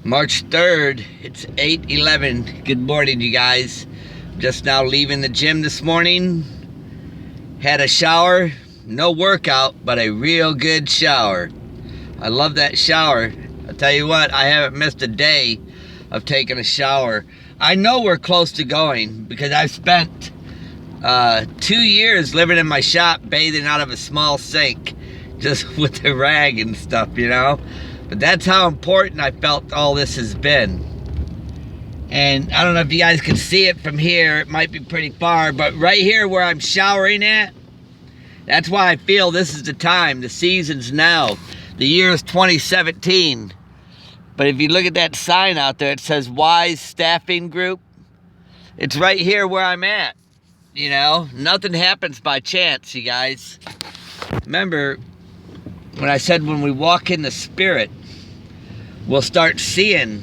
March 3rd, it's 8:11. Good morning, you guys. Just now leaving the gym this morning. Had a shower, no workout, but a real good shower. I love that shower. I'll tell you what, I haven't missed a day of taking a shower. I know we're close to going because I've spent 2 years living in my shop bathing out of a small sink just with a rag and stuff, you know. But that's how important I felt all this has been. And I don't know if you guys can see it from here. It might be pretty far, but right here where I'm showering at, that's why I feel this is the time. The season's now. The year is 2017. But if you look at that sign out there, it says Wise Staffing Group. It's right here where I'm at. You know, nothing happens by chance, you guys. Remember when I said when we walk in the Spirit, we'll start seeing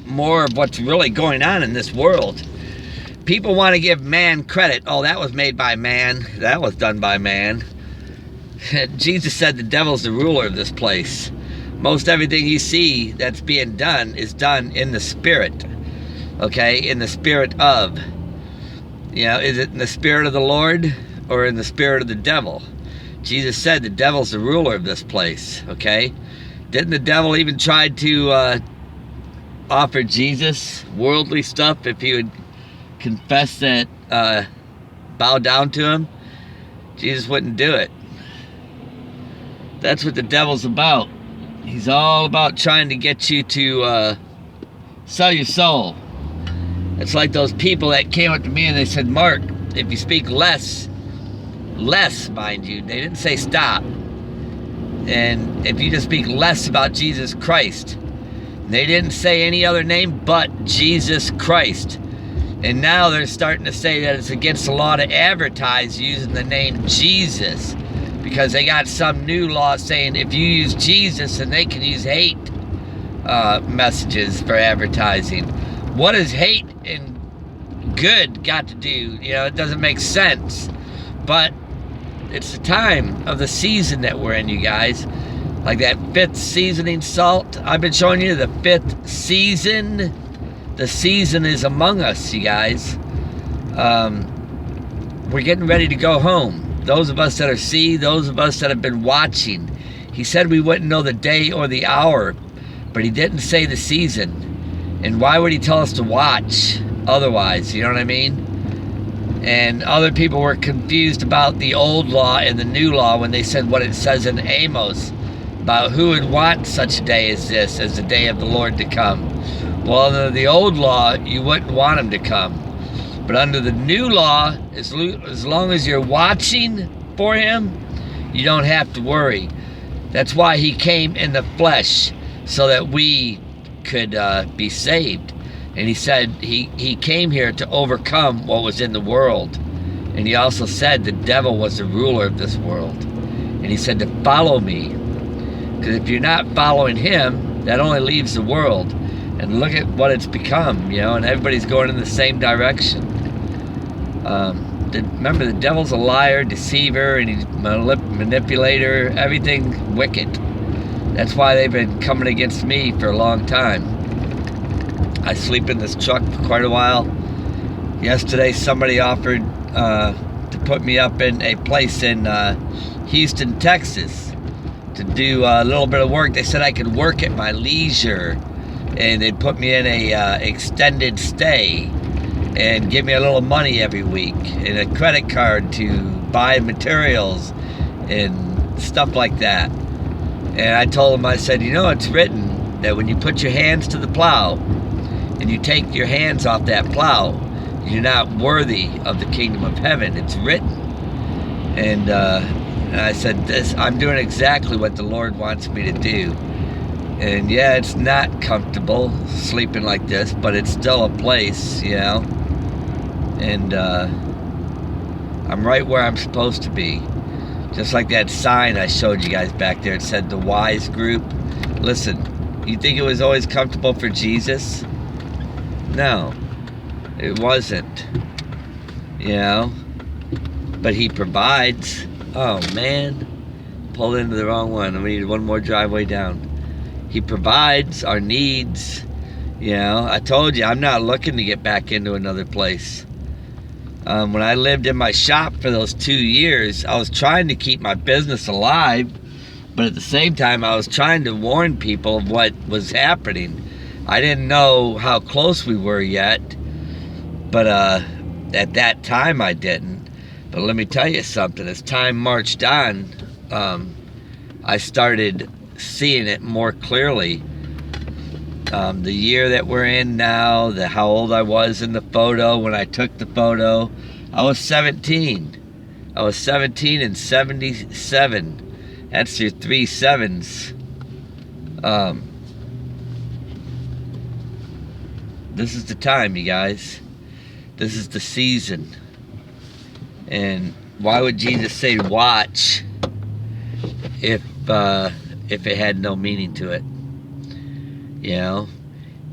more of what's really going on in this world. People want to give man credit. Oh, that was made by man. That was done by man. Jesus said the devil's the ruler of this place. Most everything you see that's being done is done in the Spirit. Okay? In the spirit of. You know, is it in the spirit of the Lord or in the spirit of the devil? Jesus said the devil's the ruler of this place. Okay? Didn't the devil even try to offer Jesus worldly stuff if he would confess that, bow down to him? Jesus wouldn't do it. That's what the devil's about. He's all about trying to get you to sell your soul. It's like those people that came up to me and they said, Mark, if you speak less, mind you, they didn't say stop. And if you just speak less about Jesus Christ, they didn't say any other name but Jesus Christ. And now they're starting to say that it's against the law to advertise using the name Jesus, because they got some new law saying if you use Jesus, then they can use hate messages for advertising. What has hate and good got to do? You know, it doesn't make sense. But it's the time of the season that we're in, you guys. Like that 5th seasoning salt. I've been showing you the 5th season. The season is among us, you guys. We're getting ready to go home. Those of us that are those of us that have been watching. He said we wouldn't know the day or the hour, but he didn't say the season. And why would he tell us to watch otherwise? You know what I mean? And other people were confused about the old law and the new law when they said what it says in Amos about who would want such a day as this, as the day of the Lord to come. Well, under the old law, you wouldn't want him to come. But under the new law, as long as you're watching for him, you don't have to worry. That's why he came in the flesh, so that we could be saved. And he said he came here to overcome what was in the world. And he also said the devil was the ruler of this world. And he said to follow me. Because if you're not following him, that only leaves the world. And look at what it's become, you know, and everybody's going in the same direction. Remember, the devil's a liar, deceiver, and he's a manipulator, everything wicked. That's why they've been coming against me for a long time. I sleep in this truck for quite a while. Yesterday, somebody offered to put me up in a place in Houston, Texas, to do a little bit of work. They said I could work at my leisure, and they'd put me in a extended stay and give me a little money every week and a credit card to buy materials and stuff like that. And I told them, I said, you know, it's written that when you put your hands to the plow and you take your hands off that plow, you're not worthy of the kingdom of heaven. It's written. And I said, I'm doing exactly what the Lord wants me to do. And yeah, it's not comfortable sleeping like this, but it's still a place, you know. And I'm right where I'm supposed to be. Just like that sign I showed you guys back there. It said the Wise Group. Listen, you think it was always comfortable for Jesus? No, it wasn't. You know? But he provides. Oh, man. Pulled into the wrong one. We need one more driveway down. He provides our needs. You know, I told you, I'm not looking to get back into another place. When I lived in my shop for those 2 years, I was trying to keep my business alive, but at the same time, I was trying to warn people of what was happening. I didn't know how close we were yet, but at that time I didn't. But let me tell you something, as time marched on, I started seeing it more clearly. The year that we're in now, how old I was in the photo when I took the photo, I was 17. I was 17 and 77. That's your 3 sevens. This is the time, you guys. This is the season. And why would Jesus say watch if it had no meaning to it? You know,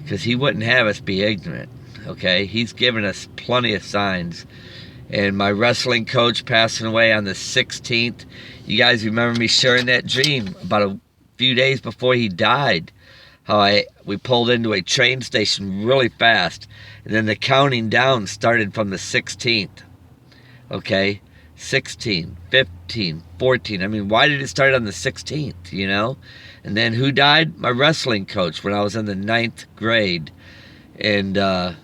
because he wouldn't have us be ignorant. Okay, he's given us plenty of signs. And my wrestling coach passing away on the 16th. You guys remember me sharing that dream about a few days before he died. How we pulled into a train station really fast, and then the counting down started from the 16th. Okay, 16, 15, 14. I mean, why did it start on the 16th, you know? And then who died? My wrestling coach when I was in the 9th grade. And in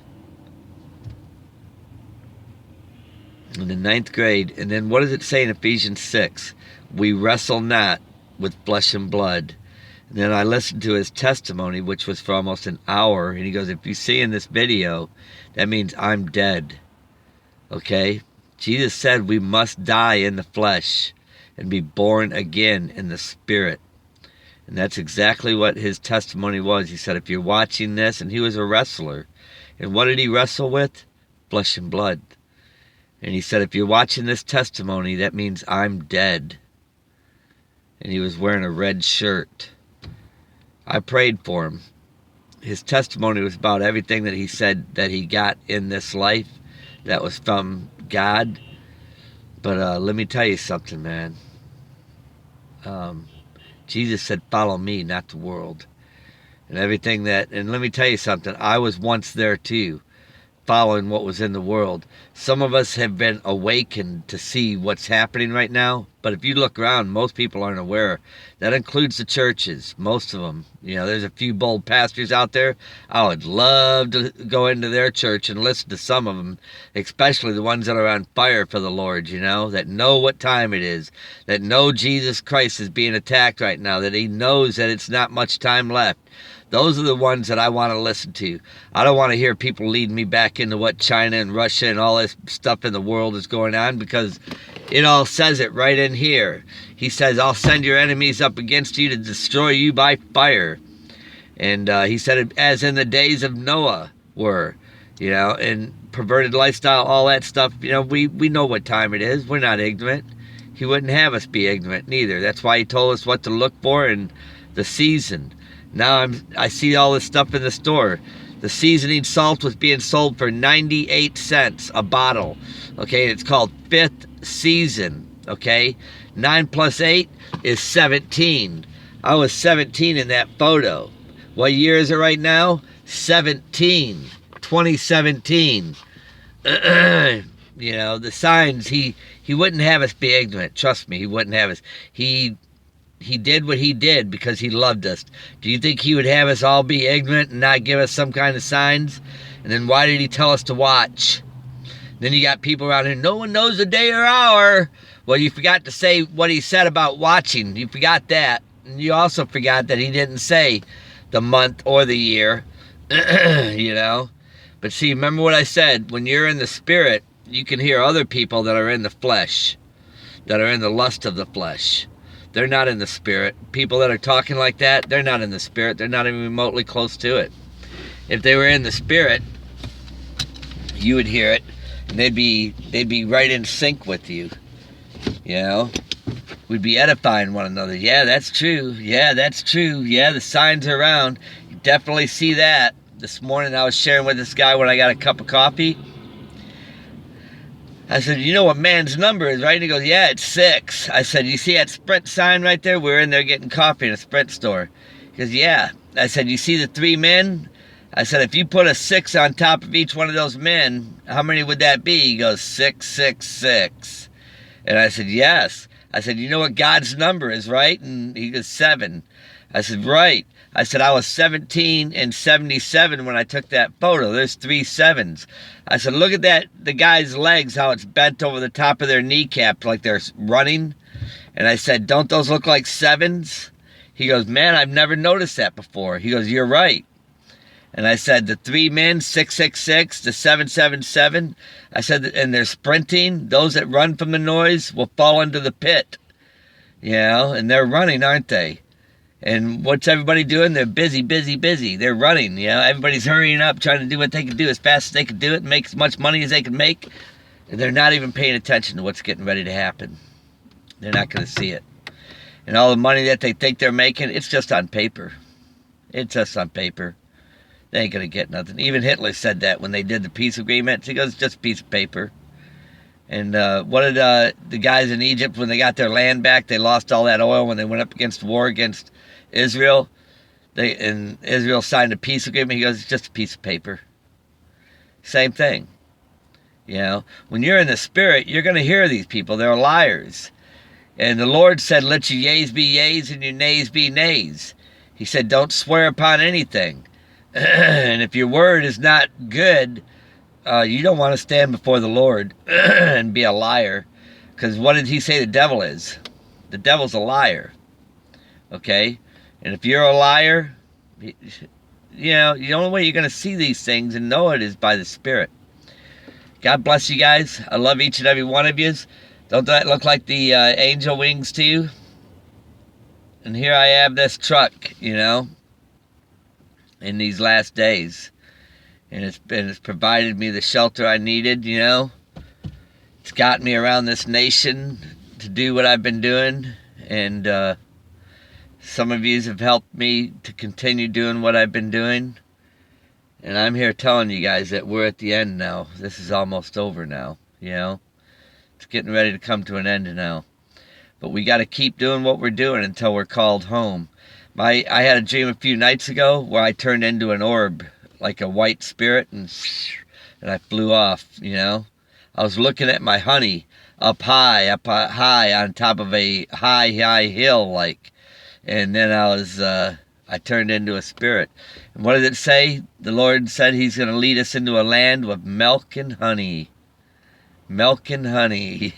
the 9th grade. And then what does it say in Ephesians 6? We wrestle not with flesh and blood. And then I listened to his testimony, which was for almost an hour. And he goes, if you see in this video, that means I'm dead. Okay? Jesus said we must die in the flesh and be born again in the spirit. And that's exactly what his testimony was. He said, if you're watching this, and he was a wrestler. And what did he wrestle with? Flesh and blood. And he said, if you're watching this testimony, that means I'm dead. And he was wearing a red shirt. I prayed for him. His testimony was about everything that he said that he got in this life that was from God. But let me tell you something, man. Jesus said, follow me, not the world. And everything that, and let me tell you something, I was once there too, following what was in the world. Some of us have been awakened to see what's happening right now, but if you look around, most people aren't aware. That includes the churches, most of them. You know, there's a few bold pastors out there. I would love to go into their church and listen to some of them, especially the ones that are on fire for the Lord, you know, that know what time it is, that know Jesus Christ is being attacked right now, that he knows that it's not much time left. Those are the ones that I want to listen to. I don't want to hear people lead me back into what China and Russia and all this stuff in the world is going on, because it all says it right in here. He says, I'll send your enemies up against you to destroy you by fire. And he said it as in the days of Noah were, you know, and perverted lifestyle, all that stuff. You know, we know what time it is. We're not ignorant. He wouldn't have us be ignorant neither. That's why he told us what to look for in the season. Now I see all this stuff in the store. The seasoning salt was being sold for 98 cents a bottle. Okay, it's called Fifth Season. Okay, 9 plus 8 is 17. I was 17 in that photo. What year is it right now? 17. 2017. You know, the signs, he wouldn't have us be ignorant. Trust me, he wouldn't have us. He did what he did because he loved us. Do you think he would have us all be ignorant and not give us some kind of signs? And then why did he tell us to watch? Then you got people around here, no one knows the day or hour. Well, you forgot to say what he said about watching. You forgot that. And you also forgot that he didn't say the month or the year. You know? But see, remember what I said. When you're in the spirit, you can hear other people that are in the flesh, that are in the lust of the flesh. They're not in the spirit. People that are talking like that, they're not in the spirit. They're not even remotely close to it. If they were in the spirit, you would hear it, and they'd be right in sync with you. You know? We'd be edifying one another. Yeah, that's true. Yeah, that's true. Yeah, the signs are around. You definitely see that. This morning I was sharing with this guy when I got a cup of coffee. I said, you know what man's number is, right? And he goes, yeah, it's 6. I said, you see that Sprint sign right there? We're in there getting coffee in a Sprint store. He goes, yeah. I said, you see the 3 men? I said, if you put a 6 on top of each one of those men, how many would that be? He goes, 666. And I said, yes. I said, you know what God's number is, right? And he goes, 7. I said, right. I said, I was 17 and 77 when I took that photo. There's 3 sevens. I said, look at that, the guy's legs, how it's bent over the top of their kneecap like they're running. And I said, don't those look like 7s? He goes, man, I've never noticed that before. He goes, you're right. And I said, the 3 men, 666, the 777. I said, and they're sprinting. Those that run from the noise will fall into the pit. You know, and they're running, aren't they? And what's everybody doing? They're busy, busy, busy. They're running, you know. Everybody's hurrying up, trying to do what they can do as fast as they can do it and make as much money as they can make. And they're not even paying attention to what's getting ready to happen. They're not going to see it. And all the money that they think they're making, it's just on paper. It's just on paper. They ain't going to get nothing. Even Hitler said that when they did the peace agreement. He goes, it's just a piece of paper. And what did the guys in Egypt, when they got their land back, they lost all that oil when they went up against war against Israel. And Israel signed a peace agreement. He goes, it's just a piece of paper. Same thing. You know, when you're in the spirit, you're going to hear these people. They're liars. And the Lord said, let your yeas be yeas and your nays be nays. He said, don't swear upon anything. And if your word is not good, you don't want to stand before the Lord and be a liar. Because what did he say the devil is? The devil's a liar. Okay? And if you're a liar, you know, the only way you're going to see these things and know it is by the Spirit. God bless you guys. I love each and every one of you. Don't that look like the angel wings to you? And here I have this truck, you know, in these last days. And it's provided me the shelter I needed, you know. It's got me around this nation to do what I've been doing. And some of you have helped me to continue doing what I've been doing. And I'm here telling you guys that we're at the end now. This is almost over now, you know. It's getting ready to come to an end now. But we got to keep doing what we're doing until we're called home. I had a dream a few nights ago where I turned into an orb, like a white spirit, and I flew off, you know. I was looking at my honey up high on top of a high hill, like. And then I turned into a spirit. And what did it say? The Lord said he's going to lead us into a land with milk and honey. Milk and honey.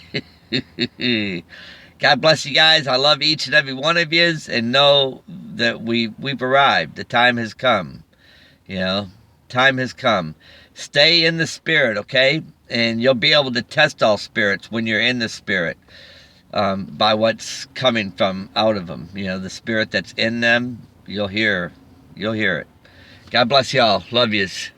God bless you guys. I love each and every one of you, and know that we've arrived. The time has come. You know, time has come. Stay in the Spirit, okay? And you'll be able to test all spirits when you're in the Spirit by what's coming from out of them. You know, the Spirit that's in them, you'll hear it. God bless y'all. Love yous.